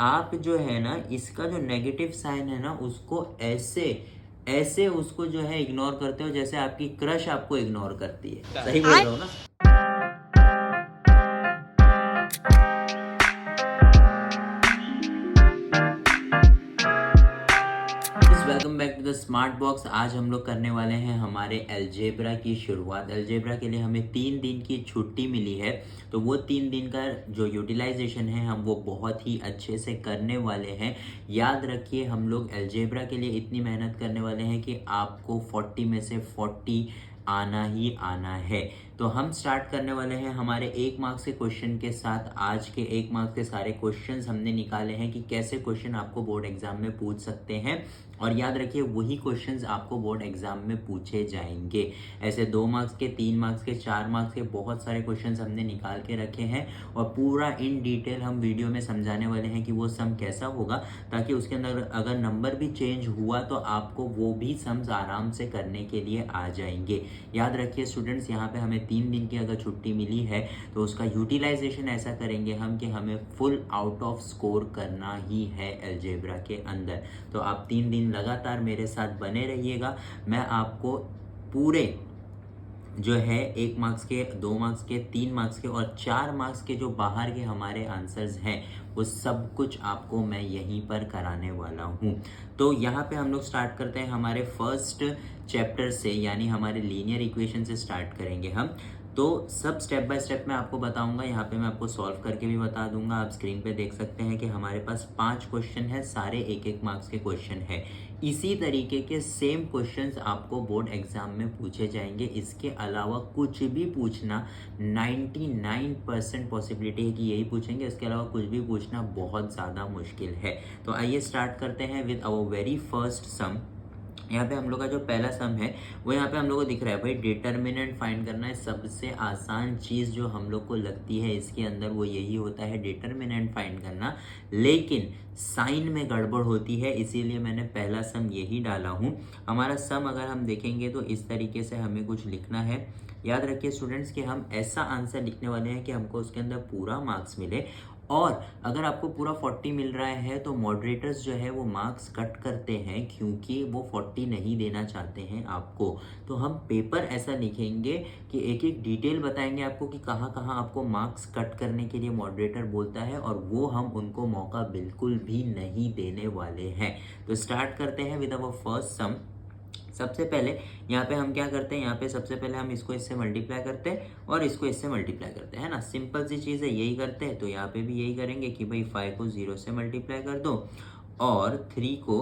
आप जो है ना इसका जो नेगेटिव साइन है ना उसको ऐसे ऐसे उसको जो है इग्नोर करते हो जैसे आपकी क्रश आपको इग्नोर करती है। सही बोल रहा हूँ ना? Welcome back to the smart box. आज हम लोग करने वाले हैं हमारे अलजेब्रा की शुरुआत। अलजेब्रा के लिए हमें 3 दिन की छुट्टी मिली है, तो वो 3 दिन का जो यूटिलाइजेशन है हम वो बहुत ही अच्छे से करने वाले हैं। याद रखिए, हम लोग अलजेब्रा के लिए इतनी मेहनत करने वाले हैं कि आपको 40 में से 40 आना ही आना है। तो हम स्टार्ट करने वाले हैं हमारे 1 मार्क्स के क्वेश्चन के साथ। आज के 1 मार्क्स के सारे क्वेश्चंस हमने निकाले हैं कि कैसे क्वेश्चन आपको बोर्ड एग्जाम में पूछ सकते हैं, और याद रखिए वही क्वेश्चंस आपको बोर्ड एग्जाम में पूछे जाएंगे। ऐसे 2 मार्क्स के, 3 मार्क्स के, 4 मार्क्स के बहुत सारे क्वेश्चंस हमने निकाल के रखे हैं, और पूरा इन डिटेल हम वीडियो में समझाने वाले हैं कि वो सम कैसा होगा, ताकि उसके अंदर अगर नंबर भी चेंज हुआ तो आपको वो भी सम्स आराम से करने के लिए आ जाएंगे। याद रखिए स्टूडेंट्स, यहाँ पे हमें 3 दिन की अगर छुट्टी मिली है तो उसका यूटिलाइजेशन ऐसा करेंगे हम कि हमें फुल आउट ऑफ स्कोर करना ही है अलजेब्रा के अंदर। तो आप 3 दिन लगातार मेरे साथ बने रहिएगा। मैं आपको पूरे जो है 1 मार्क्स के, 2 मार्क्स के, 3 मार्क्स के और 4 मार्क्स के जो बाहर के हमारे आंसर्स हैं वो सब कुछ आपको मैं यहीं पर कराने वाला हूँ। तो यहाँ पे हम लोग स्टार्ट करते हैं हमारे फर्स्ट चैप्टर से, यानी हमारे लीनियर इक्वेशन से स्टार्ट करेंगे हम। तो सब स्टेप बाय स्टेप मैं आपको बताऊंगा। यहाँ पे मैं आपको सॉल्व करके भी बता दूंगा। आप स्क्रीन पे देख सकते हैं कि हमारे पास 5 क्वेश्चन है, सारे 1-1 मार्क्स के क्वेश्चन है। इसी तरीके के सेम क्वेश्चंस आपको बोर्ड एग्जाम में पूछे जाएंगे। इसके अलावा कुछ भी पूछना 99% पॉसिबिलिटी है कि यही पूछेंगे, इसके अलावा कुछ भी पूछना बहुत ज़्यादा मुश्किल है। तो आइए स्टार्ट करते हैं विद आवर वेरी फर्स्ट सम। यहाँ पे हम लोग का जो पहला सम है वो यहाँ पे हम लोग को दिख रहा है। भाई डिटर्मिनेंट फाइंड करना है। सबसे आसान चीज़ जो हम लोग को लगती है इसके अंदर वो यही होता है, डिटर्मिनेंट फाइंड करना। लेकिन साइन में गड़बड़ होती है, इसीलिए मैंने पहला सम यही डाला हूँ। हमारा सम अगर हम देखेंगे तो इस तरीके से हमें कुछ लिखना है। याद रखिए स्टूडेंट्स कि हम ऐसा आंसर लिखने वाले हैं कि हमको उसके अंदर पूरा मार्क्स मिले, और अगर आपको पूरा 40 मिल रहा है तो मॉडरेटर्स जो है वो मार्क्स कट करते हैं, क्योंकि वो 40 नहीं देना चाहते हैं आपको। तो हम पेपर ऐसा लिखेंगे कि एक एक डिटेल बताएंगे आपको कि कहाँ कहाँ आपको मार्क्स कट करने के लिए मॉडरेटर बोलता है, और वो हम उनको मौका बिल्कुल भी नहीं देने वाले हैं। तो स्टार्ट करते हैं विद अवर फर्स्ट सम। सबसे पहले यहाँ पे हम क्या करते हैं, यहाँ पे सबसे पहले हम इसको इससे मल्टीप्लाई करते हैं और इसको इससे मल्टीप्लाई करते हैं, है ना। सिंपल सी चीज़ है, यही करते हैं। तो यहाँ पे भी यही करेंगे कि भाई 5 को 0 से मल्टीप्लाई कर दो और 3 को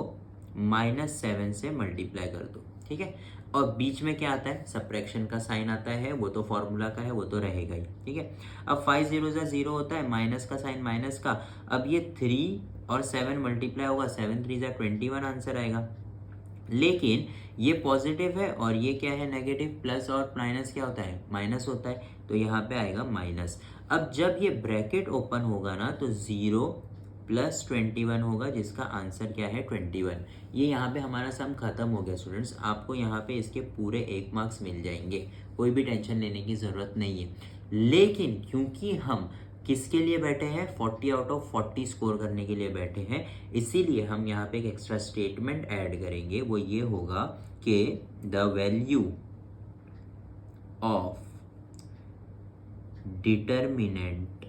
-7 से मल्टीप्लाई कर दो, ठीक है। और बीच में क्या आता है, सब्ट्रैक्शन का साइन आता है, वो तो फॉर्मूला का है, वो तो रहेगा ही, ठीक है। अब 5 0 से 0 होता है, माइनस का साइन माइनस का। अब ये 3 और 7 मल्टीप्लाई होगा, 7 3 21 आंसर आएगा। लेकिन ये पॉजिटिव है और ये क्या है, नेगेटिव। प्लस और माइनस क्या होता है, माइनस होता है, तो यहाँ पे आएगा माइनस। अब जब ये ब्रैकेट ओपन होगा ना तो 0 + 21 होगा, जिसका आंसर क्या है 21। ये यहाँ पे हमारा सम खत्म हो गया स्टूडेंट्स। आपको यहाँ पे इसके पूरे 1 मार्क्स मिल जाएंगे, कोई भी टेंशन लेने की ज़रूरत नहीं है। लेकिन क्योंकि हम किसके लिए बैठे हैं, 40 आउट ऑफ 40 स्कोर करने के लिए बैठे हैं, इसीलिए हम यहाँ पे एक एक्स्ट्रा स्टेटमेंट ऐड करेंगे। वो ये होगा कि the value of determinant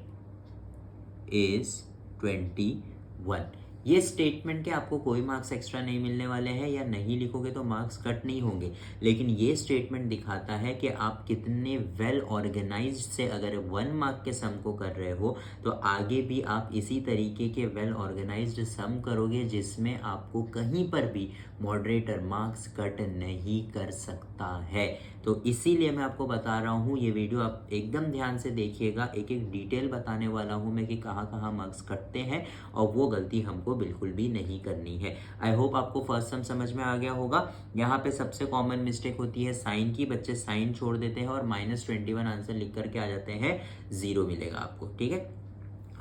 is 21। ये स्टेटमेंट के आपको कोई मार्क्स एक्स्ट्रा नहीं मिलने वाले हैं, या नहीं लिखोगे तो मार्क्स कट नहीं होंगे। लेकिन ये स्टेटमेंट दिखाता है कि आप कितने वेल ऑर्गेनाइज्ड से अगर 1 मार्क के सम को कर रहे हो तो आगे भी आप इसी तरीके के वेल ऑर्गेनाइज्ड सम करोगे, जिसमें आपको कहीं पर भी मॉडरेटर मार्क्स कट नहीं कर सकता है। तो इसीलिए मैं आपको बता रहा हूँ, ये वीडियो आप एकदम ध्यान से देखिएगा। एक एक डिटेल बताने वाला हूँ मैं कि कहाँ कहाँ मार्क्स कटते हैं, और वो गलती हमको बिल्कुल भी नहीं करनी है। आई होप आपको फर्स्ट सम समझ में आ गया होगा। यहाँ पे सबसे कॉमन मिस्टेक होती है साइन की। बच्चे साइन छोड़ देते हैं और -21 आंसर लिख करके आ जाते हैं, 0 मिलेगा आपको, ठीक है।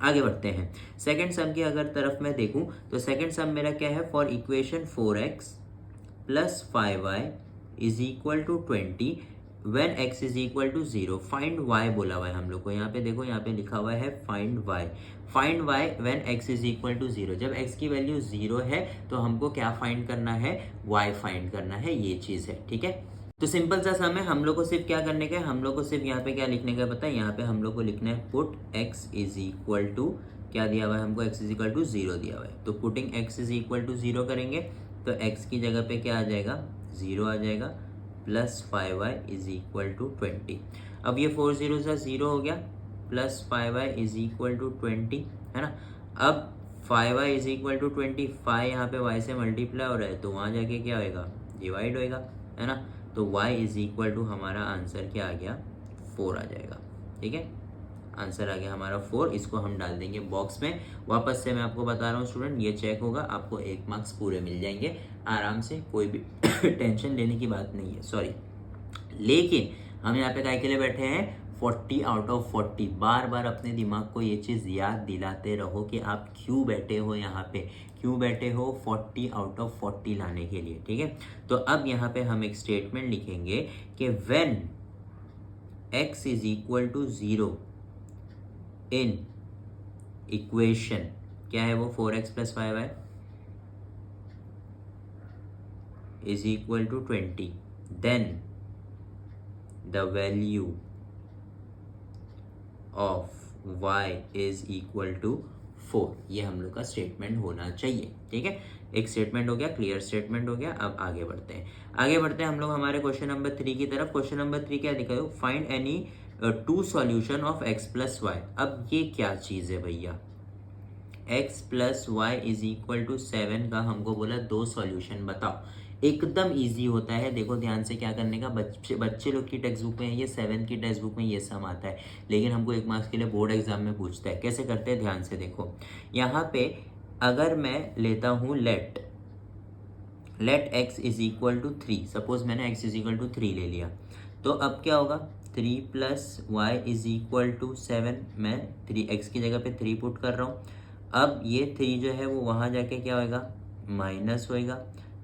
आगे बढ़ते हैं। सेकेंड सम की अगर तरफ मैं देखूं तो सेकेंड सम मेरा क्या है, for equation 4x + 5y = 20 when x is equal to 0 find y बोला हुआ है हम लोग को। यहाँ पे देखो, यहाँ पे लिखा हुआ है find y. Find y when x is equal to 0, जब एक्स की वैल्यू 0 है तो हमको क्या फाइंड करना है, वाई फाइंड करना है, ये चीज़ है, ठीक है। तो सिंपल सा सम है, हम लोग को सिर्फ क्या करने का है, हम लोग को सिर्फ यहाँ पे क्या लिखने का पता है, यहाँ पे हम लोग को लिखना है put x is equal to, क्या दिया हुआ है हमको, एक्स इज इक्वल टू 0 दिया हुआ है। तो putting x is equal to 0 करेंगे तो एक्स की जगह पे क्या आ जाएगा, 0 आ जाएगा, plus 5y is equal to 20। अब ये 4 0 से 0 हो गया, plus 5y is equal to 20, है ना। अब 5y इज इक्वल टू 25, यहाँ पे y से मल्टीप्लाई हो रहा है तो वहाँ जाके क्या होएगा, डिवाइड होएगा, है ना। तो y इज इक्वल टू हमारा आंसर क्या आ गया, 4 आ जाएगा, ठीक है। आंसर आ गया हमारा 4, इसको हम डाल देंगे बॉक्स में। वापस से मैं आपको बता रहा हूँ स्टूडेंट, ये चेक होगा, आपको 1 मार्क्स पूरे मिल जाएंगे आराम से, कोई भी टेंशन लेने की बात नहीं है, सॉरी। लेकिन हम यहाँ पे काय के लिए बैठे हैं, 40 आउट ऑफ 40। बार बार अपने दिमाग को ये चीज़ याद दिलाते रहो कि आप क्यों बैठे हो यहाँ पे, क्यों बैठे हो 40 आउट ऑफ 40 लाने के लिए, ठीक है। तो अब यहाँ पे हम एक स्टेटमेंट लिखेंगे कि when x is equal to 0 in equation, क्या है वो, 4x plus 5y is equal to 20, then the value of y is equal to 4। ये हम लोग का स्टेटमेंट होना चाहिए, ठीक है। एक स्टेटमेंट हो गया, क्लियर स्टेटमेंट हो गया। अब आगे बढ़ते हैं हम लोग हमारे क्वेश्चन नंबर 3 की तरफ। क्वेश्चन नंबर 3 क्या दिखा, find any 2 solution of x plus y. अब ये क्या चीज़ है भैया, x plus y is equal to 7 का हमको बोला 2 सॉल्यूशन बताओ। एकदम इजी होता है, देखो ध्यान से क्या करने का, बच्चे लोग की टेक्स्ट बुक में ये 7 की टेक्स्ट बुक में ये सम आता है, लेकिन हमको 1 मार्क्स के लिए बोर्ड एग्जाम में पूछता है। कैसे करते हैं, ध्यान से देखो। यहाँ पे अगर मैं लेता हूँ let x is equal to 3, suppose मैंने x इज इक्वल टू 3 ले लिया, तो अब क्या होगा, 3 plus y is equal to 7, मैं 3x की जगह पे 3 पुट कर रहा हूँ। अब ये 3 जो है वो वहाँ जाके क्या होएगा, माइनस होएगा,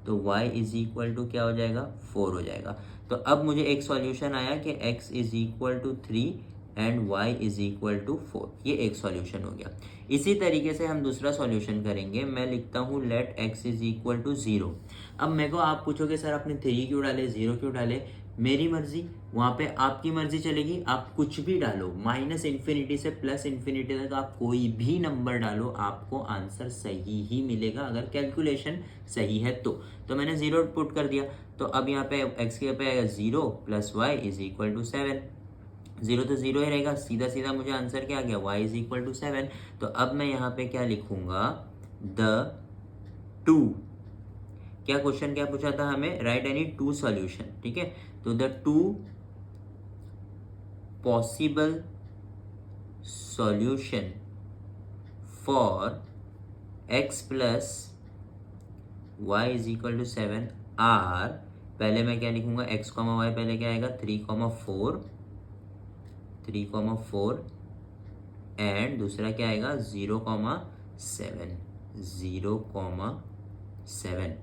तो y इज इक्वल टू क्या हो जाएगा, 4 हो जाएगा। तो अब मुझे एक सॉल्यूशन आया कि x is equal to 3 and y is equal to 4, ये एक सॉल्यूशन हो गया। इसी तरीके से हम दूसरा सॉल्यूशन करेंगे। मैं लिखता हूँ let x is equal to 0। अब मेरे को आप पूछोगे सर आपने 3 क्यों डाले, 0 क्यों डाले, मेरी मर्जी, वहाँ पे आपकी मर्जी चलेगी, आप कुछ भी डालो, माइनस इन्फिनिटी से प्लस इन्फिनिटी तक आप कोई भी नंबर डालो, आपको आंसर सही ही मिलेगा अगर कैलकुलेशन सही है तो मैंने 0 पुट कर दिया। तो अब यहाँ पे x के पे आएगा 0 plus y is equal to 7, 0 तो 0 ही रहेगा, सीधा सीधा मुझे आंसर क्या आ गया, y इज इक्वल टू 7। तो अब मैं यहाँ पे क्या लिखूंगा, द 2, क्या क्वेश्चन क्या पूछा था हमें, राइट एनी 2 सॉल्यूशन, ठीक है। तो the 2 possible solution for x plus y is equal to 7 are, पहले मैं क्या लिखूंगा, x कॉमा वाई पहले क्या आएगा, 3,4 एंड दूसरा क्या आएगा 0,7, 0,7,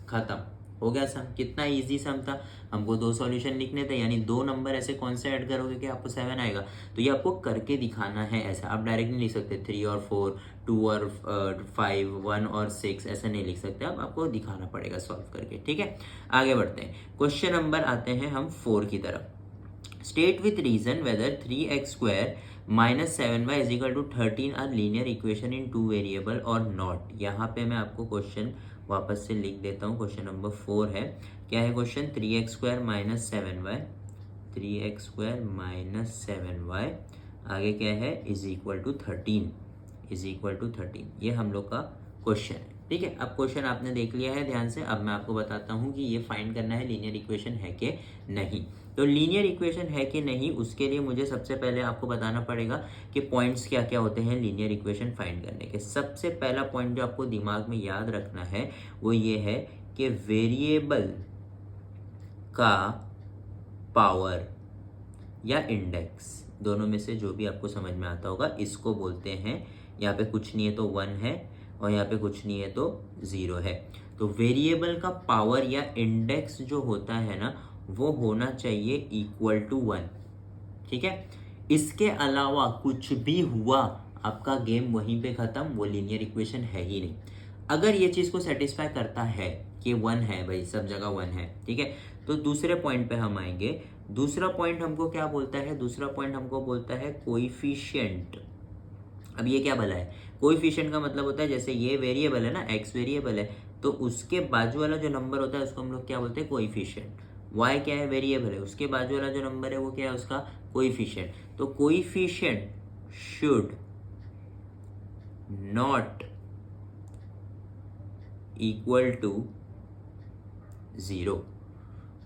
खत्म हो गया सम। कितना इजी सम था, हमको 2 सॉल्यूशन लिखने थे, यानी 2 नंबर ऐसे कौन से ऐड करोगे कि आपको 7 आएगा, तो ये आपको करके दिखाना है। ऐसा आप डायरेक्ट नहीं लिख सकते 3 और 4, 2 और 5, 1 और 6, ऐसा नहीं लिख सकते आप, आपको दिखाना पड़ेगा सॉल्व करके, ठीक है। आगे बढ़ते हैं, क्वेश्चन नंबर आते हैं हम 4 की तरफ। State with reason whether 3x square minus 7y is equal to 13 are linear equation in 2 variable और नॉट। यहाँ पे मैं आपको क्वेश्चन वापस से लिख देता हूँ। क्वेश्चन नंबर 4 है, क्या है question, 3x square minus 7y, 3x square minus 7y, आगे क्या है, is equal to 13, is equal to 13, ये हम लोग का क्वेश्चन है, ठीक है। अब क्वेश्चन आपने देख लिया है ध्यान से, अब मैं आपको बताता हूँ कि ये फाइंड करना है लीनियर इक्वेशन है कि नहीं। तो लीनियर इक्वेशन है कि नहीं, उसके लिए मुझे सबसे पहले आपको बताना पड़ेगा कि पॉइंट्स क्या क्या होते हैं लीनियर इक्वेशन फाइंड करने के। सबसे पहला पॉइंट जो आपको दिमाग में याद रखना है वो ये है कि वेरिएबल का पावर या इंडेक्स, दोनों में से जो भी आपको समझ में आता होगा, इसको बोलते हैं, यहाँ पे कुछ नहीं है तो 1 है और यहाँ पे कुछ नहीं है तो 0 है। तो वेरिएबल का पावर या इंडेक्स जो होता है ना, वो होना चाहिए इक्वल टू 1, ठीक है। इसके अलावा कुछ भी हुआ आपका गेम वहीं पे खत्म, वो लीनियर इक्वेशन है ही नहीं। अगर ये चीज़ को सेटिस्फाई करता है कि 1 है भाई, सब जगह 1 है, ठीक है, तो दूसरे पॉइंट पे हम आएंगे। दूसरा पॉइंट हमको क्या बोलता है? दूसरा पॉइंट हमको बोलता है कोएफिशिएंट। अब ये क्या भला है? कोएफिशिएंट का मतलब होता है जैसे ये वेरिएबल है ना, एक्स वेरिएबल है, तो उसके बाजू वाला जो नंबर होता है उसको हम लोग क्या बोलते हैं? कोएफिशिएंट। वाई क्या है? वेरिएबल है, उसके बाजू वाला जो नंबर है वो क्या है? उसका कोएफिशिएंट। तो coefficient should not equal to 0।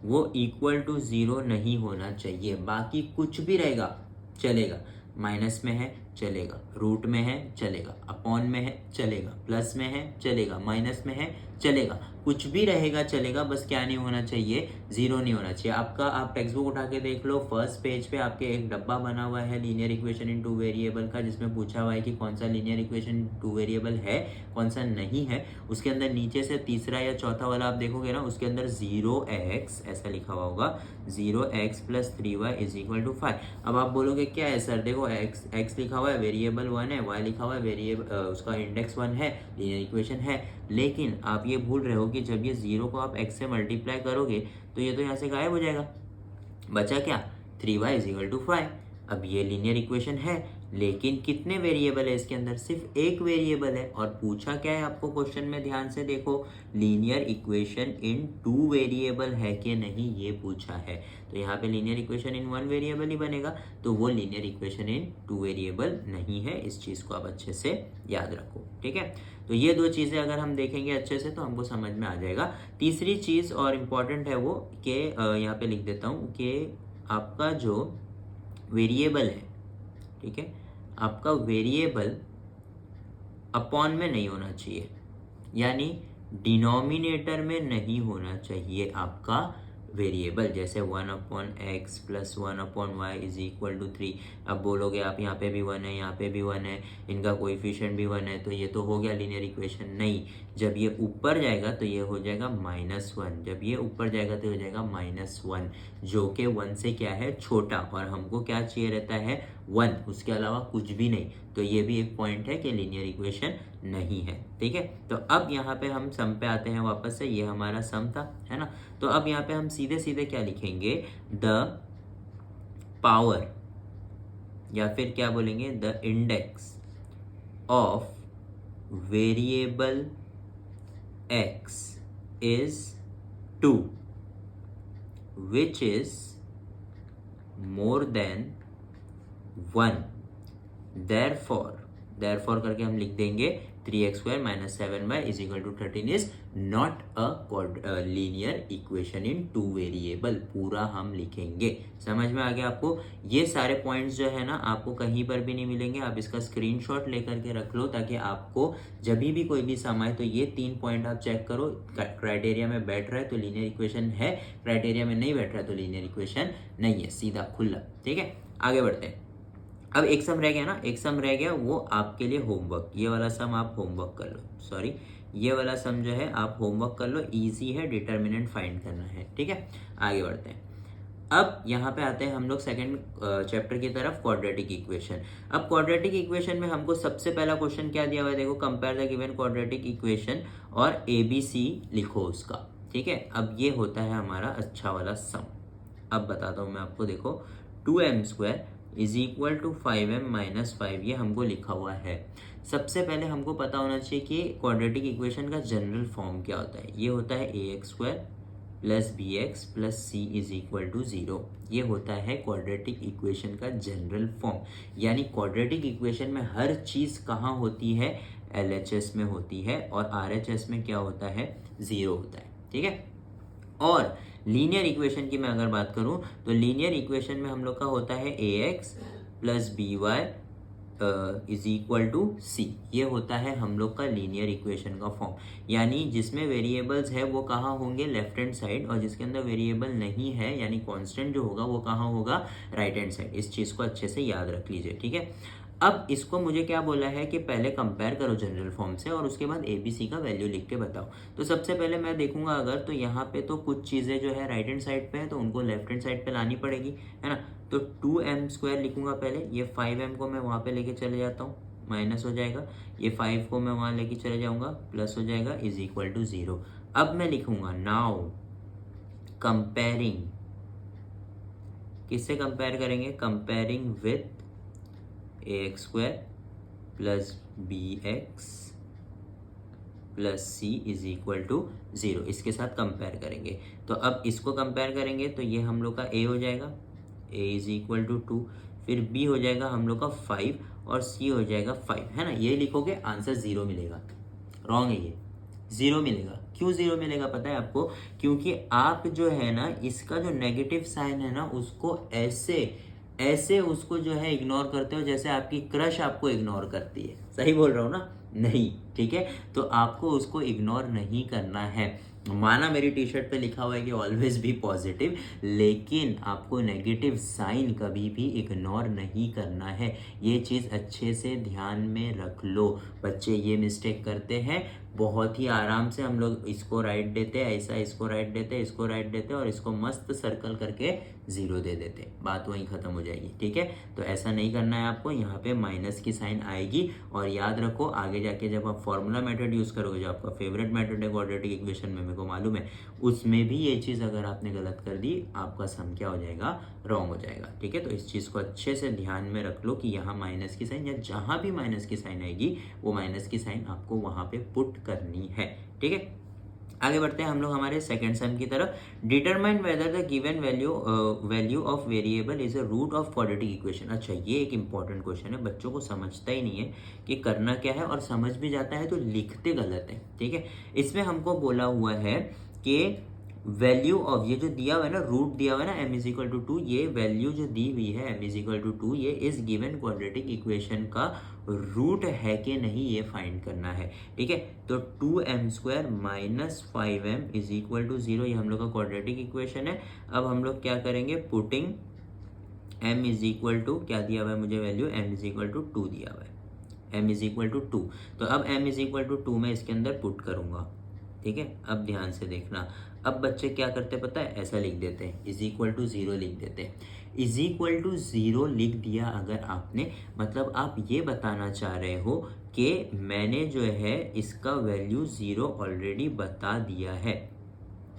वो इक्वल टू 0 नहीं होना चाहिए। बाकी कुछ भी रहेगा चलेगा, माइनस में है चलेगा, रूट में है चलेगा, अपॉन में है चलेगा, प्लस में है चलेगा, माइनस में है चलेगा, कुछ भी रहेगा चलेगा, बस क्या नहीं होना चाहिए? 0 नहीं होना चाहिए। आपका आप टेक्स्ट बुक उठा के देख लो, फर्स्ट पेज पे आपके एक डब्बा बना हुआ है लीनियर इक्वेशन इन 2 वेरिएबल का, जिसमें पूछा हुआ है कि कौन सा लीनियर इक्वेशन 2 वेरिएबल है, कौन सा नहीं है। उसके अंदर नीचे से तीसरा या चौथा वाला आप देखोगे ना, उसके अंदर 0x ऐसा लिखा हुआ होगा, 0x + 3y = 5। अब आप बोलोगे क्या है सर? देखो x लिखा हुआ है, वेरिएबल 1 है, y लिखा हुआ है, वेरिएबल उसका इंडेक्स 1 है, लीनियर इक्वेशन है। लेकिन आप ये भूल रहे हो कि जब ये 0 को आप x से मल्टीप्लाई करोगे तो ये तो यहाँ से गायब हो जाएगा। बचा क्या? 3y = 5। अब ये लीनियर इक्वेशन है, लेकिन कितने वेरिएबल है इसके अंदर? सिर्फ एक वेरिएबल है। और पूछा क्या है आपको क्वेश्चन में? ध्यान से देखो, लीनियर इक्वेशन इन 2 वेरिएबल है कि नहीं, ये पूछा है। तो यहाँ पे लीनियर इक्वेशन इन 1 वेरिएबल ही बनेगा, तो वो लीनियर इक्वेशन इन 2 वेरिएबल नहीं है। इस चीज़ को आप अच्छे से याद रखो, ठीक है। तो ये 2 चीज़ें अगर हम देखेंगे अच्छे से तो हमको समझ में आ जाएगा। तीसरी चीज़ और इम्पॉर्टेंट है वो कि यहाँ पे लिख देता हूँ कि आपका जो वेरिएबल है, ठीक है, आपका वेरिएबल अपॉन में नहीं होना चाहिए, यानी डिनोमिनेटर में नहीं होना चाहिए आपका वेरिएबल। जैसे 1/x + 1/y = 3। अब बोलोगे आप यहाँ पे भी 1 है, यहाँ पे भी 1 है, इनका कोएफिशिएंट भी 1 है, तो ये तो हो गया लीनियर इक्वेशन। नहीं, जब ये ऊपर जाएगा तो ये हो जाएगा -1, जब ये ऊपर जाएगा तो हो जाएगा -1, जो कि 1 से क्या है? छोटा। और हमको क्या चाहिए रहता है? 1, उसके अलावा कुछ भी नहीं। तो ये भी एक पॉइंट है कि लीनियर इक्वेशन नहीं है, ठीक है। तो अब यहाँ पे हम सम पे आते हैं वापस से। ये हमारा सम था, है ना। तो अब यहाँ पे हम सीधे सीधे क्या लिखेंगे? द पावर, या फिर क्या बोलेंगे? The index of variable x is 2, which is more than 1। therefore करके हम लिख देंगे 3x² - 7y = 13 is not a linear equation in 2 variable. पूरा हम लिखेंगे। समझ में आ गया आपको? ये सारे पॉइंट्स जो है ना, आपको कहीं पर भी नहीं मिलेंगे। आप इसका स्क्रीनशॉट लेकर के रख लो, ताकि आपको जब भी कोई भी सम आए तो ये 3 पॉइंट आप चेक करो। क्राइटेरिया में बैठ रहा है तो लीनियर इक्वेशन है, क्राइटेरिया में नहीं बैठ रहा है तो लीनियर इक्वेशन नहीं है, सीधा खुला, ठीक है। आगे बढ़ते हैं। अब एक सम रह गया ना, एक सम रह गया, वो आपके लिए होमवर्क। ये वाला सम आप होमवर्क कर लो, सॉरी, ये वाला सम जो है आप होमवर्क कर लो, इजी है, डिटर्मिनेंट फाइंड करना है, ठीक है। आगे बढ़ते हैं। अब यहाँ पे आते हैं हम लोग सेकंड चैप्टर की तरफ, क्वाड्रेटिक इक्वेशन। अब क्वाड्रेटिक इक्वेशन में हमको सबसे पहला क्वेश्चन क्या दिया हुआ है? देखो, compare the given quadratic equation और ABC लिखो उसका, ठीक है। अब ये होता है हमारा अच्छा वाला सम। अब बताता हूँ मैं आपको, देखो, 2m² = 5m - 5, ये हमको लिखा हुआ है। सबसे पहले हमको पता होना चाहिए कि क्वाड्रेटिक इक्वेशन का जनरल फॉर्म क्या होता है। ये होता है ax² + bx + c = 0। ये होता है क्वाड्रेटिक इक्वेशन का जनरल फॉर्म। यानी क्वाड्रेटिक इक्वेशन में हर चीज़ कहाँ होती है? LHS में होती है, और RHS में क्या होता है? 0 होता है, ठीक है। और लीनियर इक्वेशन की मैं अगर बात करूं तो लीनियर इक्वेशन में हम लोग का होता है ax + by = c। ये होता है हम लोग का लीनियर इक्वेशन का फॉर्म। यानी जिसमें वेरिएबल्स है वो कहाँ होंगे? लेफ्ट हैंड साइड, और जिसके अंदर वेरिएबल नहीं है यानी कांस्टेंट जो होगा वो कहाँ होगा? Right hand side. इस चीज़ को अच्छे से याद रख लीजिए, ठीक है। अब इसको मुझे क्या बोला है कि पहले कंपेयर करो जनरल फॉर्म से और उसके बाद ABC का वैल्यू लिख के बताओ। तो सबसे पहले मैं देखूंगा अगर, तो यहाँ पे तो कुछ चीज़ें जो है राइट हैंड साइड पे है तो उनको लेफ्ट हैंड साइड पे लानी पड़ेगी, है ना। तो 2m² लिखूंगा पहले, ये 5m को मैं वहाँ पे लेके चले जाता हूँ, माइनस हो जाएगा, ये 5 को मैं वहाँ लेके चले जाऊँगा, प्लस हो जाएगा, इज इक्वल टू 0। अब मैं लिखूंगा नाउ कंपेयरिंग, किससे कंपेयर करेंगे, comparing with ax² plus bx plus c is equal to 0, इसके साथ कंपेयर करेंगे। तो अब इसको कंपेयर करेंगे तो ये हम लोग का a हो जाएगा, a इज इक्वल टू 2, फिर b हो जाएगा हम लोग का 5 और c हो जाएगा 5, है ना। ये लिखोगे आंसर 0 मिलेगा, रॉन्ग है, ये 0 मिलेगा। क्यों 0 मिलेगा पता है आपको, क्योंकि आप जो है ना इसका जो नेगेटिव साइन है ना उसको ऐसे उसको जो है इग्नोर करते हो जैसे आपकी क्रश आपको इग्नोर करती है। सही बोल रहा हूँ ना, नहीं, ठीक है। तो आपको उसको इग्नोर नहीं करना है। माना मेरी टी शर्ट पे लिखा हुआ है कि ऑलवेज बी पॉजिटिव, लेकिन आपको नेगेटिव साइन कभी भी इग्नोर नहीं करना है। ये चीज़ अच्छे से ध्यान में रख लो। बच्चे ये मिस्टेक करते हैं, बहुत ही आराम से हम लोग इसको राइट देते हैं, ऐसा इसको राइट देते हैं, इसको राइट देते हैं और इसको मस्त सर्कल करके 0 दे देते हैं, बात वहीं ख़त्म हो जाएगी, ठीक है। तो ऐसा नहीं करना है आपको, यहाँ पे माइनस की साइन आएगी। और याद रखो आगे जाके जब आप फॉर्मूला मेथड यूज़ करोगे, जो आपका फेवरेट मेथड है क्वाड्रेटिक इक्वेशन में, मेरे को मालूम है, उसमें भी ये चीज़ अगर आपने गलत कर दी आपका सम क्या हो जाएगा, रॉन्ग हो जाएगा, ठीक है। तो इस चीज़ को अच्छे से ध्यान में रख लो कि यहाँ माइनस की साइन या जहाँ भी माइनस की साइन आएगी वो माइनस की साइन आपको वहाँ पे पुट करनी है, ठीक है। आगे बढ़ते हैं हम लोग हमारे सेकंड सम की तरफ। Determine whether the given value of variable is a root of quadratic equation. अच्छा, ये एक इंपॉर्टेंट क्वेश्चन है, बच्चों को समझता ही नहीं है कि करना क्या है, और समझ भी जाता है तो लिखते गलत है, ठीक है। इसमें हमको बोला हुआ है कि वैल्यू ऑफ, ये जो दिया हुआ है ना, रूट दिया हुआ है ना m इज इक्वल टू 2, ये वैल्यू जो दी हुई है m इज इक्वल टू 2, ये इस गिवन क्वाड्रेटिक इक्वेशन का रूट है कि नहीं ये फाइंड करना है, ठीक है। तो 2m² minus 5m is equal to 0, ये हम लोग का क्वाड्रेटिक इक्वेशन है। अब हम लोग क्या करेंगे, putting m is equal to, क्या दिया हुआ है मुझे value, m is equal to 2 दिया हुआ है, m इज इक्वल टू 2। तो अब m इज इक्वल टू 2 मैं इसके अंदर पुट करूंगा, ठीक है। अब ध्यान से देखना, अब बच्चे क्या करते पता है, ऐसा लिख देते हैं, इज इक्वल टू 0 लिख देते हैं। इज इक्वल टू 0 लिख दिया अगर आपने, मतलब आप ये बताना चाह रहे हो कि मैंने जो है इसका वैल्यू 0 ऑलरेडी बता दिया है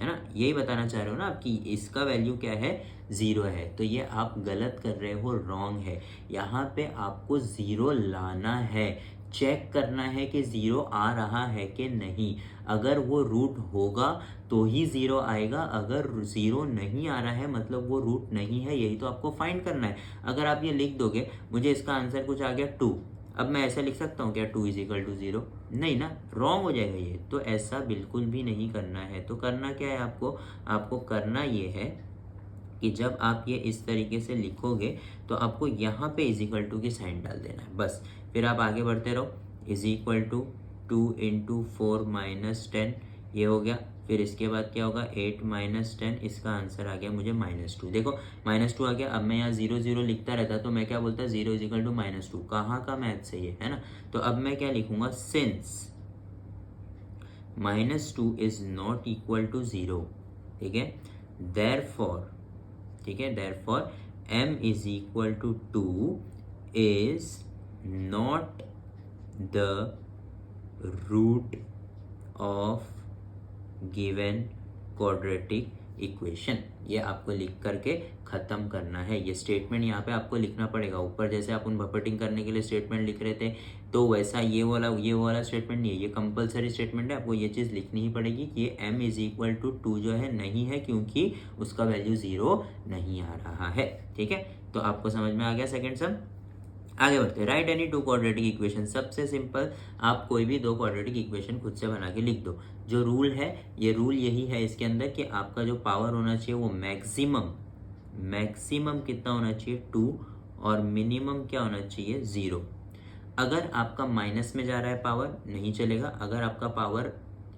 ना। यही बताना चाह रहे हो ना आप कि इसका वैल्यू क्या है, 0 है। तो ये आप गलत कर रहे हो, रॉन्ग है। यहाँ पे आपको 0 लाना है, चेक करना है कि 0 आ रहा है कि नहीं। अगर वो रूट होगा तो ही 0 आएगा, अगर 0 नहीं आ रहा है मतलब वो रूट नहीं है, यही तो आपको फाइंड करना है। अगर आप ये लिख दोगे मुझे इसका आंसर कुछ आ गया 2, अब मैं ऐसा लिख सकता हूँ क्या 2 इज इक्वल टू 0, नहीं ना, रॉन्ग हो जाएगा ये। तो ऐसा बिल्कुल भी नहीं करना है। तो करना क्या है आपको करना ये है कि जब आप ये इस तरीके से लिखोगे तो आपको यहाँ पे इज इक्वल टू की साइन डाल देना है बस। फिर आप आगे बढ़ते रहो, is equal to 2 into 4 minus 10, ये हो गया। फिर इसके बाद क्या होगा, 8 माइनस 10, इसका आंसर आ गया मुझे -2। देखो -2 आ गया। अब मैं यहाँ 0 0 लिखता रहता तो मैं क्या बोलता, 0 इज इक्वल टू -2, कहाँ का मैथ से ये, है ना। तो अब मैं क्या लिखूंगा, since -2 is not equal to 0, ठीक है, देयरफॉर, ठीक है, therefore m is equal to 2 is not the root of given quadratic equation. ये आपको लिख करके खत्म करना है। ये स्टेटमेंट यहाँ पे आपको लिखना पड़ेगा। ऊपर जैसे अपन बफेटिंग करने के लिए स्टेटमेंट लिख रहे थे, तो वैसा ये वाला स्टेटमेंट नहीं है, ये कंपलसरी स्टेटमेंट है। आपको ये चीज़ लिखनी ही पड़ेगी कि ये m इज इक्वल टू 2 जो है नहीं है, क्योंकि उसका वैल्यू 0 नहीं आ रहा है, ठीक है। तो आपको समझ में आ गया सेकेंड सम। आगे बढ़ते हैं, राइट एनी 2 क्वाड्रेटिक इक्वेशन। सबसे सिंपल, आप कोई भी 2 क्वाड्रेटिक इक्वेशन खुद से बना के लिख दो। जो रूल है, ये रूल यही है इसके अंदर कि आपका जो पावर होना चाहिए वो मैक्सिमम कितना होना चाहिए, 2, और मिनिमम क्या होना चाहिए, 0। अगर आपका माइनस में जा रहा है पावर, नहीं चलेगा। अगर आपका पावर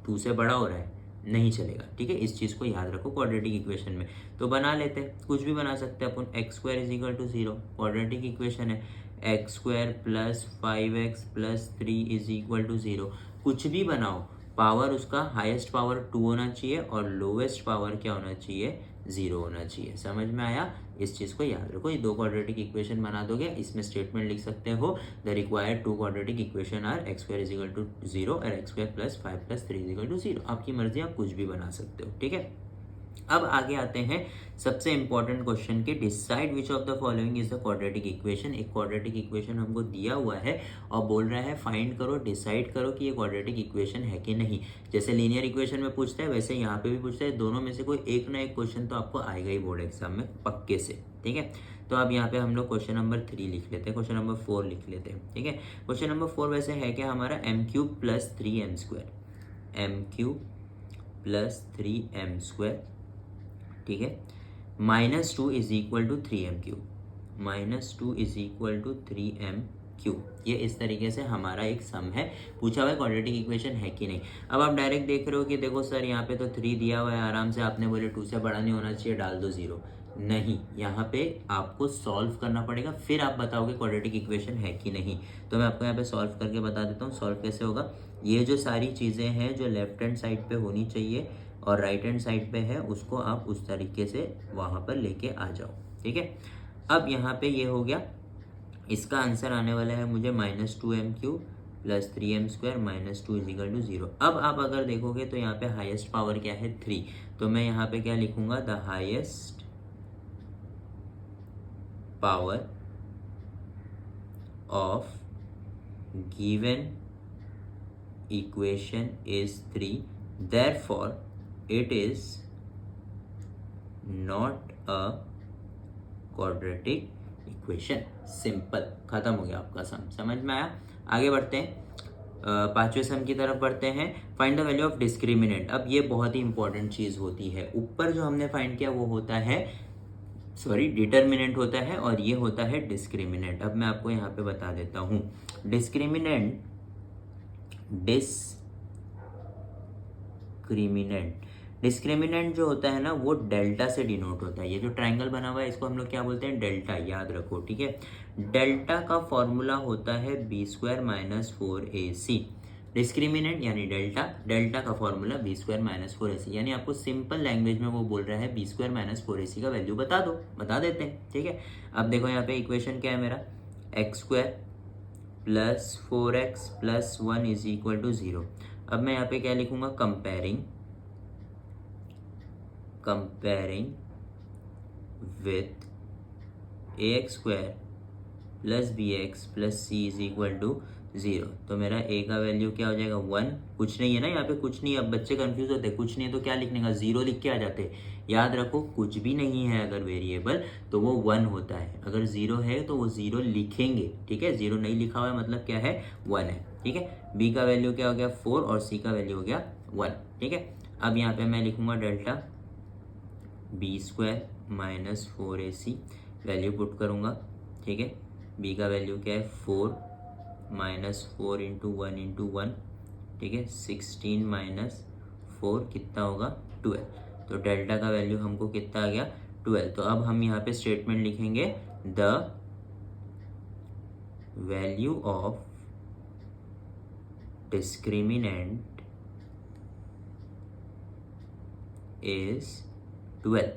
2 से बड़ा हो रहा है, नहीं चलेगा, ठीक है। इस चीज़ को याद रखो क्वाड्रेटिक इक्वेशन में। तो बना लेते हैं, कुछ भी बना सकते हैं अपन। x² is equal to 0, quadratic equation है। X square plus 5x plus 3 is equal to 0। कुछ भी बनाओ, पावर उसका हाईएस्ट पावर 2 होना चाहिए और लोवेस्ट पावर क्या होना चाहिए, 0 होना चाहिए। समझ में आया? इस चीज़ को याद रखो। ये दो क्वाड्रेटिक इक्वेशन बना दोगे, इसमें स्टेटमेंट लिख सकते हो the required to quadratic equation are x square is equal to 0 और x square plus 5 plus 3 is equal to 0। आपकी मर्जी, आप कुछ भी बना सकते हो। ठीक है, अब आगे आते हैं सबसे इंपॉर्टेंट क्वेश्चन के, decide which of the following is the quadratic equation. एक क्वाड्रेटिक इक्वेशन हमको दिया हुआ है और बोल रहा है फाइंड करो, डिसाइड करो कि ये क्वाड्रेटिक इक्वेशन है कि नहीं। जैसे लीनियर इक्वेशन में पूछता है वैसे यहाँ पे भी पूछता है। दोनों में से कोई एक ना एक क्वेश्चन तो आपको आएगा ही बोर्ड एग्जाम में पक्के से। ठीक है, तो अब यहाँ पे हम लोग क्वेश्चन नंबर 3 लिख लेते हैं, क्वेश्चन नंबर 4 लिख लेते हैं। ठीक है, क्वेश्चन नंबर 4 वैसे है क्या हमारा, m cube plus 3m square, m cube plus 3m square. ठीक है, -2 is equal to 3m cube, -2 is equal to 3m cube. ये इस तरीके से हमारा एक सम है, पूछा हुआ है क्वाड्रेटिक इक्वेशन है कि नहीं। अब आप डायरेक्ट देख रहे हो कि देखो सर यहाँ पे तो 3 दिया हुआ है, आराम से आपने बोले 2 से बड़ा नहीं होना चाहिए, डाल दो 0। नहीं, यहाँ पे आपको सॉल्व करना पड़ेगा, फिर आप बताओगे क्वाड्रेटिक इक्वेशन है कि नहीं। तो मैं आपको यहाँ पे सॉल्व करके बता देता हूँ। सॉल्व कैसे होगा, ये जो सारी चीज़ें हैं जो लेफ्ट हैंड साइड पे होनी चाहिए और राइट हैंड साइड पे है, उसको आप उस तरीके से वहाँ पर लेके आ जाओ। ठीक है, अब यहाँ पे ये हो गया, इसका आंसर आने वाला है मुझे -2m cube plus 3m square -2 is equal to 0। अब आप अगर देखोगे तो यहाँ पे हाईएस्ट पावर क्या है, 3। तो मैं यहाँ पे क्या लिखूंगा, the highest power of given equation is 3, therefore it is not a quadratic equation। Simple, खत्म हो गया आपका सम। समझ में आया? आगे बढ़ते हैं, पांचवें सम की तरफ बढ़ते हैं। Find the value of discriminant. अब ये बहुत ही इंपॉर्टेंट चीज होती है। ऊपर जो हमने फाइंड किया वो होता है, सॉरी, डिटर्मिनेंट होता है और ये होता है डिस्क्रिमिनेंट। अब मैं आपको यहाँ पे बता देता हूँ। डिस्क्रिमिनेंट जो होता है ना, वो डेल्टा से डिनोट होता है। ये जो ट्रायंगल बना हुआ है इसको हम लोग क्या बोलते हैं, डेल्टा, याद रखो। ठीक है, डेल्टा का फॉर्मूला होता है b² - 4ac। डिस्क्रिमिनेंट यानी डेल्टा, डेल्टा का फॉर्मूला b² - 4ac। यानी आपको सिंपल लैंग्वेज में वो बोल रहा है b² - 4ac का वैल्यू बता दो, बता देते हैं। ठीक है, अब देखो यहाँ पे इक्वेशन क्या है मेरा, x² plus 4x plus 1 is equal to 0। अब मैं यहाँ पे क्या लिखूंगा, comparing with ax square plus bx plus c is equal to 0। तो मेरा a का वैल्यू क्या हो जाएगा, 1। कुछ नहीं है ना यहाँ पे, कुछ नहीं। अब बच्चे कंफ्यूज होते हैं, कुछ नहीं है तो क्या लिखने का, 0 लिख के आ जाते। याद रखो, कुछ भी नहीं है अगर वेरिएबल तो वो 1 होता है, अगर 0 है तो वो 0 लिखेंगे। ठीक है, 0 नहीं लिखा हुआ है मतलब क्या है, 1 है। ठीक है, b का वैल्यू क्या हो गया, 4 और c का वैल्यू हो गया 1। ठीक है, अब यहाँ पे मैं लिखूंगा delta b² - 4ac, value put करूंगा। ठीक है, b का वैल्यू क्या है, 4 - 4 × 1 × 1। ठीक है, 16 - 4 कितना होगा, 12। तो डेल्टा का वैल्यू हमको कितना आ गया, 12। तो अब हम यहाँ पे स्टेटमेंट लिखेंगे, the value of discriminant is 12।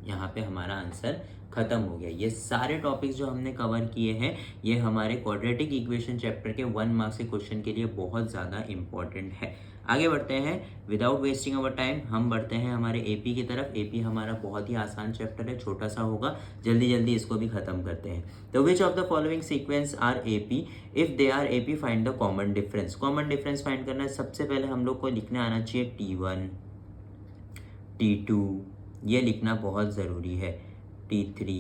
यहाँ पे हमारा आंसर खत्म हो गया। ये सारे टॉपिक्स जो हमने कवर किए हैं ये हमारे क्वाड्रेटिक इक्वेशन चैप्टर के 1 मार्क्स के क्वेश्चन के लिए बहुत ज़्यादा इंपॉर्टेंट है। आगे बढ़ते हैं, विदाउट वेस्टिंग अवर टाइम हम बढ़ते हैं हमारे एपी की तरफ। एपी हमारा बहुत ही आसान चैप्टर है, छोटा सा होगा, जल्दी जल्दी इसको भी खत्म करते हैं। तो which of the following sequence are AP, if they are AP find the common difference. Common difference फाइंड करना है, सबसे पहले हम लोग को लिखना आना चाहिए T1 T2, ये लिखना बहुत ज़रूरी है, T3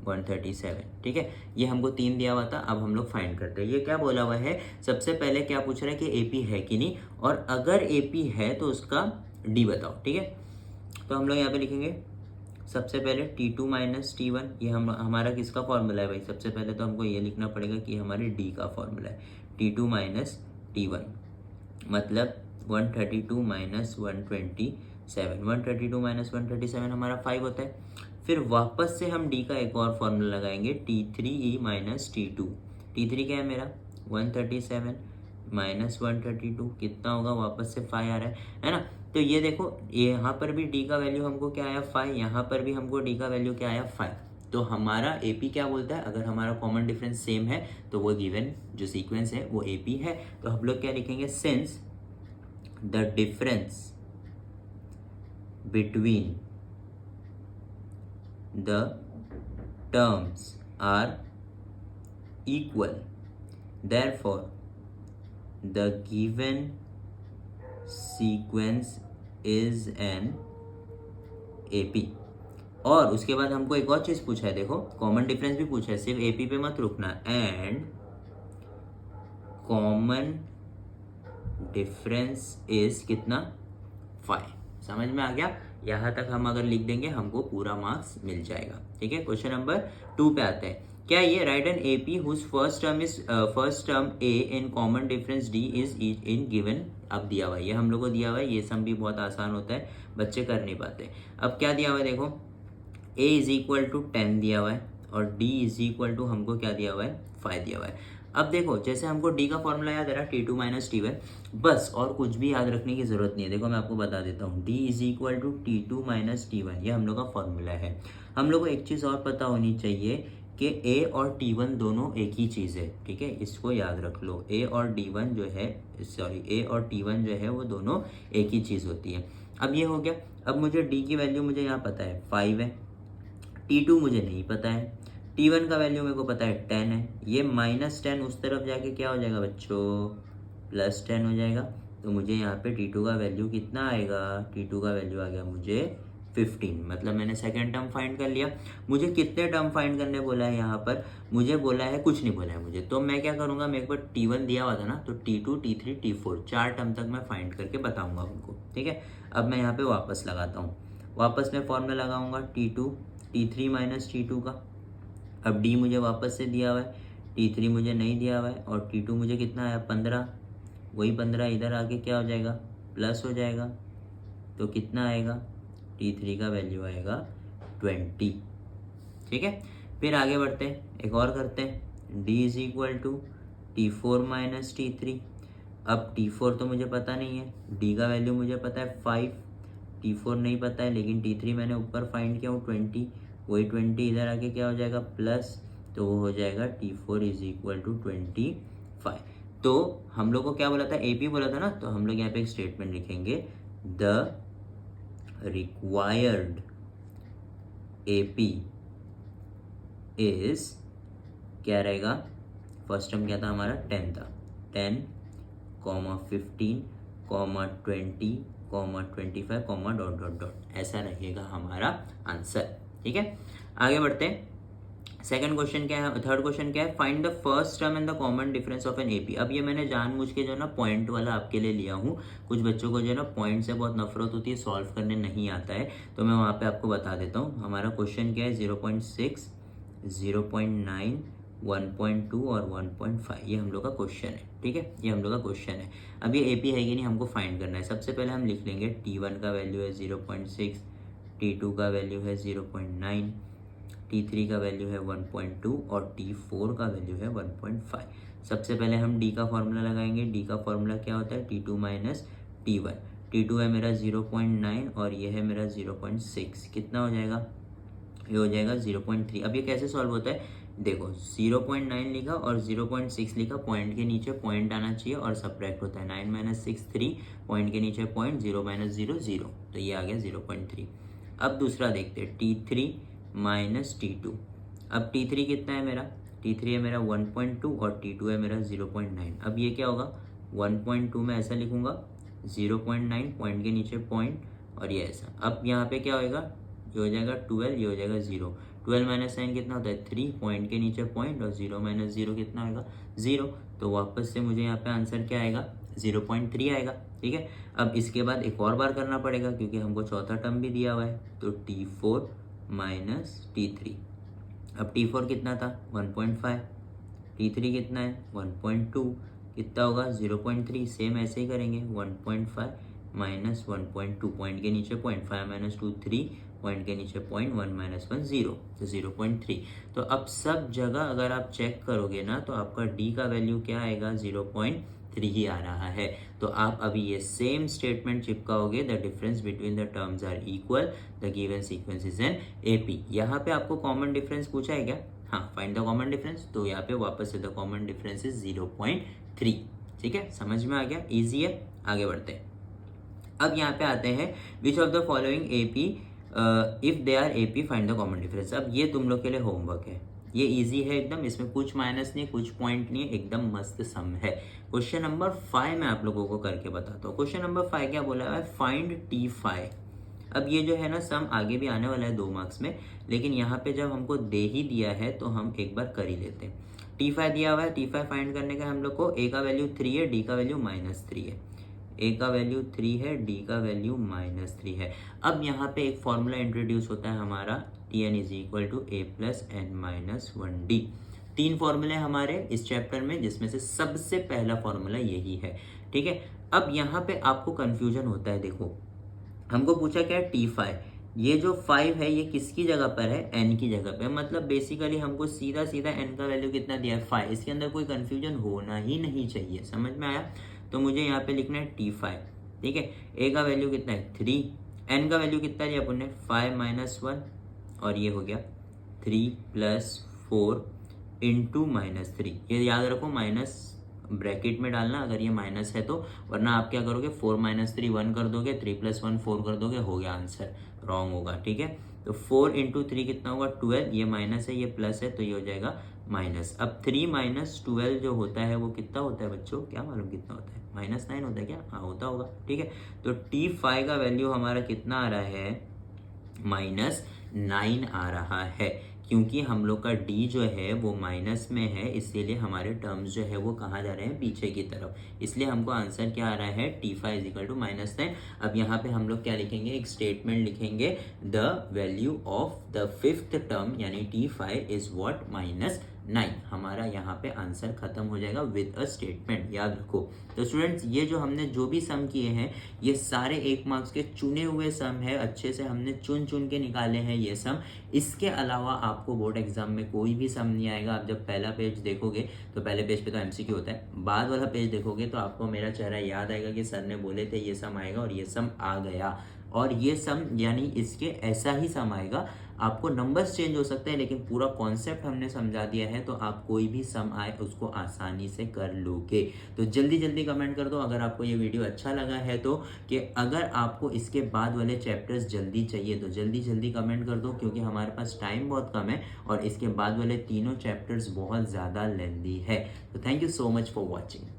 137। ठीक है, ये हमको 3 दिया हुआ था। अब हम लोग फाइंड करते हैं, ये क्या बोला हुआ है, सबसे पहले क्या पूछ रहा है कि एपी है कि नहीं, और अगर एपी है तो उसका डी बताओ। ठीक है, तो हम लोग यहाँ पे लिखेंगे सबसे पहले T2 - T1। ये हमारा किसका फॉर्मूला है भाई, सबसे पहले तो हमको ये लिखना पड़ेगा कि हमारे डी का फॉर्मूला है, T2 - T1 मतलब 132 - 127। 132 - 137 हमारा 5 होता है। फिर वापस से हम d का एक और फॉर्मूला लगाएंगे, T3e - T2। T3 क्या है मेरा 137 माइनस 132 कितना होगा, वापस से 5 आ रहा है ना। तो ये देखो यहाँ पर भी D का वैल्यू हमको क्या आया 5, यहाँ पर भी हमको D का वैल्यू क्या आया 5। तो हमारा AP क्या बोलता है, अगर हमारा कॉमन डिफरेंस सेम है तो वो गिवन जो सीक्वेंस है वो AP है। तो हम लोग क्या लिखेंगे, since the difference between the terms are equal therefore the given sequence is an AP। और उसके बाद हमको एक और चीज पूछा है, देखो कॉमन डिफरेंस भी पूछा है, सिर्फ AP पे मत रुकना, एंड कॉमन डिफरेंस इज कितना 5। समझ में आ गया, यहाँ तक हम अगर लिख देंगे हमको पूरा मार्क्स मिल जाएगा। ठीक है, क्वेश्चन नंबर 2 पे आते हैं। क्या ये write an AP whose first term A in common difference D is in given. अब दिया हुआ है, ये हम लोग को दिया हुआ है, ये सम भी बहुत आसान होता है, बच्चे कर नहीं पाते। अब क्या दिया हुआ है देखो, A इज इक्वल टू 10 दिया हुआ है और D इज इक्वल टू हमको क्या दिया हुआ है 5 दिया हुआ है। अब देखो जैसे हमको D का फॉर्मूला याद है ना T2 माइनस T1, बस और कुछ भी याद रखने की जरूरत नहीं है। देखो मैं आपको बता देता हूँ, D is equal to T2 minus T1, ये हम लोग का फॉर्मूला है। हम लोग को एक चीज़ और पता होनी चाहिए कि A और T1 दोनों एक ही चीज़ है। ठीक है, इसको याद रख लो, A और D1 जो है, सॉरी A और T1 जो है वो दोनों एक ही चीज़ होती है। अब ये हो गया। अब मुझे D की वैल्यू मुझे यहाँ पता है 5 है, T2 मुझे नहीं पता है, T1 का वैल्यू मेरे को पता है 10 है। ये -10 उस तरफ जाके क्या हो जाएगा बच्चों, +10 हो जाएगा। तो मुझे यहाँ पे T2 का वैल्यू कितना आएगा, T2 का वैल्यू आ गया मुझे 15। मतलब मैंने सेकेंड टर्म फाइंड कर लिया। मुझे कितने टर्म फाइंड करने बोला है यहाँ पर, मुझे बोला है कुछ नहीं बोला है मुझे। तो मैं क्या करूँगा, मेरे को T1 दिया हुआ था ना, तो T2 T3 T4 4 टर्म तक मैं फाइंड करके बताऊँगा उनको। ठीक है, अब मैं यहाँ पे वापस लगाता हूँ, वापस मैं फॉर्मूला लगाऊंगा T2 T3 माइनस T2 का। अब D मुझे वापस से दिया हुआ है, T3 मुझे नहीं दिया हुआ है, और T2 मुझे कितना आया 15, वही 15 इधर आके क्या हो जाएगा प्लस हो जाएगा। तो कितना आएगा, T3 का वैल्यू आएगा 20। ठीक है, फिर आगे बढ़ते हैं, एक और करते हैं, D is equal to T4 minus T3। अब T4 तो मुझे पता नहीं है, D का वैल्यू मुझे पता है 5, T4 नहीं पता है, लेकिन T3 मैंने ऊपर फाइंड किया हूँ 20, वही 20 इधर आके क्या हो जाएगा प्लस, तो वो हो जाएगा T4 इज इक्वल टू 25। तो हम लोग को क्या बोला था, AP बोला था ना, तो हम लोग यहाँ पे एक स्टेटमेंट लिखेंगे, द रिक्वायर्ड AP इज, क्या रहेगा, फर्स्ट टर्म क्या था हमारा 10 था, 10, 15, 20, 25, डॉट डॉट डॉट, ऐसा रहेगा हमारा आंसर। ठीक है, आगे बढ़ते हैं। सेकंड क्वेश्चन क्या है, थर्ड क्वेश्चन क्या है, find the first term and the common difference of an AP। अब ये मैंने जानबूझ के जो है ना पॉइंट वाला आपके लिए लिया हूँ। कुछ बच्चों को जो है ना पॉइंट से बहुत नफरत होती है, सॉल्व करने नहीं आता है, तो मैं वहाँ पे आपको बता देता हूँ। हमारा क्वेश्चन क्या है, 0.6, 0.9, 1.2 और 1.5, ये हम लोग का क्वेश्चन है। ठीक है, ये हम लोग का क्वेश्चन है। अब ये AP है कि नहीं हमको फाइंड करना है। सबसे पहले हम लिख लेंगे T1 का वैल्यू है 0.6, T2 का वैल्यू है 0.9, T3 का वैल्यू है 1.2 और T4 का वैल्यू है 1.5। सबसे पहले हम D का फॉर्मूला लगाएंगे। D का फॉर्मूला क्या होता है, T2 माइनस T1। T2 है मेरा 0.9 और ये है मेरा 0.6, कितना हो जाएगा, ये हो जाएगा 0.3। अब ये कैसे सॉल्व होता है, देखो 0.9 लिखा और 0.6 लिखा, पॉइंट के नीचे पॉइंट आना चाहिए और सब्ट्रैक्ट होता है, 9 माइनस 6 3, पॉइंट के नीचे पॉइंट, 0 माइनस 0 0, तो ये आ गया 0.3। अब दूसरा देखते हैं, T3 माइनस T2। अब T3 कितना है मेरा, T3 है मेरा 1.2 और T2 है मेरा 0.9। अब ये क्या होगा, 1.2 में ऐसा लिखूंगा, 0.9 पॉइंट के नीचे पॉइंट और ये ऐसा। अब यहाँ पे क्या होएगा, ये हो जाएगा 12, ये हो जाएगा 0, 12 माइनस साइन कितना होता है 3, पॉइंट के नीचे पॉइंट, और 0 माइनस 0 कितना होगा 0। तो वापस से मुझे यहाँ पे आंसर क्या आएगा, 0.3 आएगा। ठीक है, अब इसके बाद एक और बार करना पड़ेगा क्योंकि हमको चौथा टर्म भी दिया हुआ है, तो T4 माइनस T3। अब T4 कितना था 1.5, T3 कितना है 1.2, कितना होगा 0.3। सेम ऐसे ही करेंगे, 1.5 माइनस 1.2, पॉइंट के नीचे पॉइंट, 5 माइनस 2 3, पॉइंट के नीचे पॉइंट, 1 - 1 0, तो 0.3। तो अब सब जगह अगर आप चेक करोगे ना तो आपका डी का वैल्यू क्या आएगा, 0.3 ही आ रहा है। तो आप अभी ये सेम स्टेटमेंट चिपकाओगे, the difference between the terms are equal, the given sequence is an AP. यहाँ पे आपको कॉमन डिफरेंस पूछा है क्या? हाँ, फाइंड द कॉमन डिफरेंस। तो यहाँ पे वापस से द कॉमन डिफरेंस इज 0.3। ठीक है, समझ में आ गया, इजी है। आगे बढ़ते हैं। अब यहाँ पे आते हैं, which of the following AP, if they are AP find the common difference. अब ये तुम लोग के लिए होमवर्क है, ये इजी है एकदम, इसमें कुछ माइनस नहीं, कुछ पॉइंट नहीं है, एकदम मस्त सम है। क्वेश्चन नंबर 5 मैं आप लोगों को करके बताता हूँ। क्वेश्चन नंबर 5 क्या बोला है, फाइंड T5। अब ये जो है ना सम आगे भी आने वाला है 2 मार्क्स में, लेकिन यहाँ पे जब हमको दे ही दिया है तो हम एक बार कर ही लेते हैं। T5 दिया हुआ है, T5 फाइंड करने का हम लोग को, ए का वैल्यू 3 है, डी का वैल्यू -3 है। ए का वैल्यू 3 है, डी का वैल्यू -3 है। अब यहाँ पे एक फॉर्मूला इंट्रोड्यूस होता है हमारा, Tn = a + n - 1d। 3 फॉर्मूले हमारे इस चैप्टर में, जिसमें से सबसे पहला फॉर्मूला यही है। ठीक है, अब यहाँ पे आपको कंफ्यूजन होता है। देखो, हमको पूछा क्या है, T5। ये जो 5 है ये किसकी जगह पर है, n की जगह पे। मतलब बेसिकली हमको सीधा सीधा n का वैल्यू कितना दिया है, 5। इसके अंदर कोई कंफ्यूजन होना ही नहीं चाहिए, समझ में आया? तो मुझे यहाँ पे लिखना है T5। ठीक है, a का वैल्यू कितना है, 3, n का वैल्यू कितना लिया अपन ने, 5 - 1, और ये हो गया 3 + 4 × -3। ये याद रखो, माइनस ब्रैकेट में डालना अगर ये माइनस है तो, वरना आप क्या करोगे, 4 - 3 1 कर दोगे, 3 + 1 4 कर दोगे, हो गया आंसर, रॉन्ग होगा। ठीक है, तो 4 × 3 कितना होगा, 12। ये माइनस है, ये प्लस है, तो ये हो जाएगा माइनस। अब 3 - 12 जो होता है वो कितना होता है बच्चों, क्या मालूम कितना होता है, -9 होता है क्या? हाँ, होता होगा। ठीक है, तो T5 का वैल्यू हमारा कितना आ रहा है, -9 आ रहा है, क्योंकि हम लोग का D जो है वो माइनस में है, इसीलिए हमारे टर्म्स जो है वो कहाँ जा रहे हैं, पीछे की तरफ। इसलिए हमको आंसर क्या आ रहा है, T5 = -9। अब यहाँ पे हम लोग क्या लिखेंगे, एक स्टेटमेंट लिखेंगे, the value of the 5th term यानी T5 इज व्हाट, -9। हमारा यहाँ पे आंसर खत्म हो जाएगा विद अ स्टेटमेंट, याद रखो। तो स्टूडेंट्स, ये जो हमने जो भी सम किए हैं ये सारे 1 मार्क्स के चुने हुए सम है, अच्छे से हमने चुन चुन के निकाले हैं ये सम। इसके अलावा आपको बोर्ड एग्जाम में कोई भी सम नहीं आएगा। आप जब पहला पेज देखोगे तो पहले पेज पे तो MCQ होता है, बाद वाला पेज देखोगे तो आपको मेरा चेहरा याद आएगा कि सर ने बोले थे ये सम आएगा, और ये सम आ गया। और ये सम यानी इसके ऐसा ही सम आएगा, आपको नंबर्स चेंज हो सकते हैं, लेकिन पूरा कॉन्सेप्ट हमने समझा दिया है, तो आप कोई भी सम आए उसको आसानी से कर लोगे। तो जल्दी जल्दी कमेंट कर दो अगर आपको ये वीडियो अच्छा लगा है तो, कि अगर आपको इसके बाद वाले चैप्टर्स जल्दी चाहिए तो जल्दी जल्दी कमेंट कर दो, क्योंकि हमारे पास टाइम बहुत कम है और इसके बाद वाले तीनों चैप्टर्स बहुत ज़्यादा लेंथी है। तो thank you so much for watching.